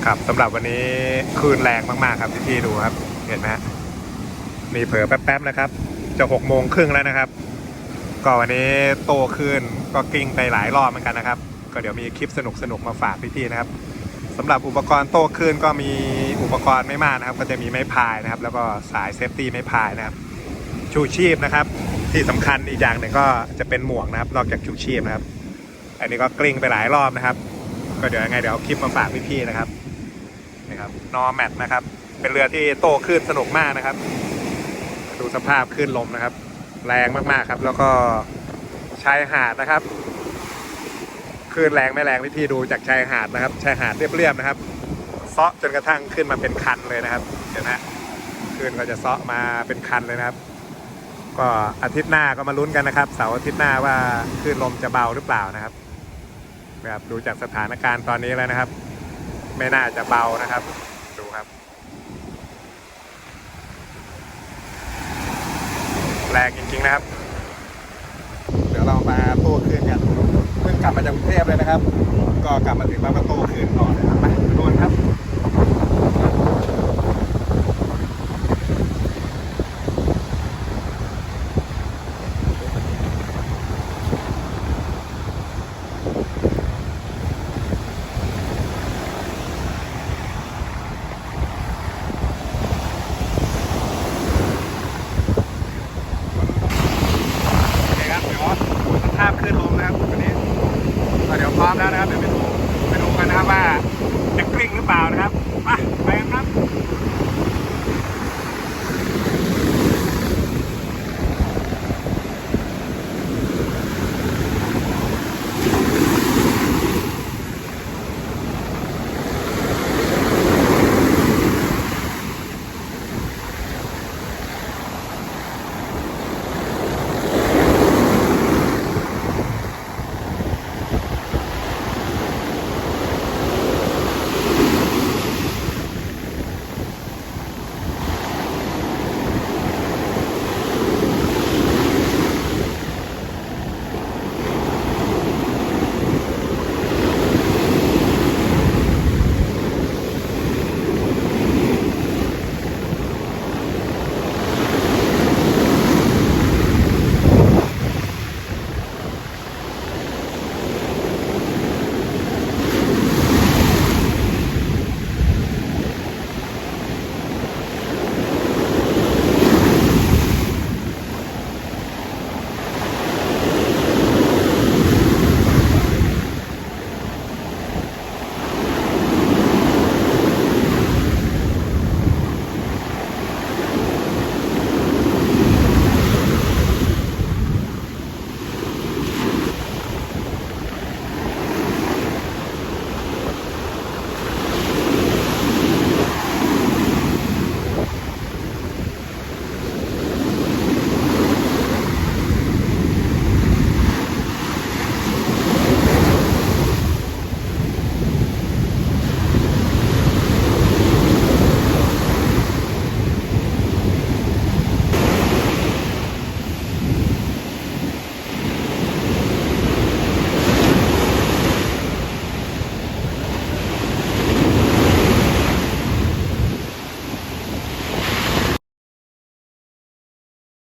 ครับสำหรับวันนี้คลื่นแรงมากๆครับพี่ๆดูครับเห็นไหมมีเผลอแป๊บๆนะครับจะ6 โมงครึ่งแล้วนะครับก็วันนี้โตขึ้นก็กิ้งไปหลายรอบเหมือนกันนะครับก็เดี๋ยวมีคลิปสนุกๆมาฝากพี่ๆนะครับสำหรับอุปกรณ์โตขึ้นก็มีอุปกรณ์ไม่มากนะครับก็จะมีไม้พายนะครับแล้วก็สายเซฟตี้ไม้พายนะครับชูชีพนะครับที่สำคัญอีกอย่างหนึ่งก็จะเป็นหมวกนะครับนอกจากชูชีพนะครับอันนี้ก็กลิ้งไปหลายรอบนะครับก็เดี๋ยวยังไงเดี๋ยวเอาคลิปมาฝากพี่ๆนะครับนี่ครับนอแมทนะครับเป็นเรือที่โตขึ้นสนุกมากนะครับดูสภาพคลื่นลมนะครับแรงมากๆครับแล้วก็ชายหาดนะครับคลื่นแรงไม่แรงพี่ๆดูจากชายหาดนะครับชายหาดเรียบๆนะครับเซาะจนกระทั่งขึ้นมาเป็นคันเลยนะครับเห็นไหมคลื่นก็จะเซาะมาเป็นคันเลยนะครับก็อาทิตย์หน้าก็มาลุ้นกันนะครับเสาร์อาทิตย์หน้าว่าคลื่นลมจะเบาหรือเปล่านะครับดูจากสถานการณ์ตอนนี้แล้วนะครับไม่น่าจะเบานะครับดูครับแรงจริงๆนะครับเดี๋ยวเรามาโต้คลื่นกันเพิ่งกลับมาจากกรุงเทพเลยนะครับก็กลับมาถึงแล้วก็โต้คลื่นต่อเลยครับมาดูกันครับ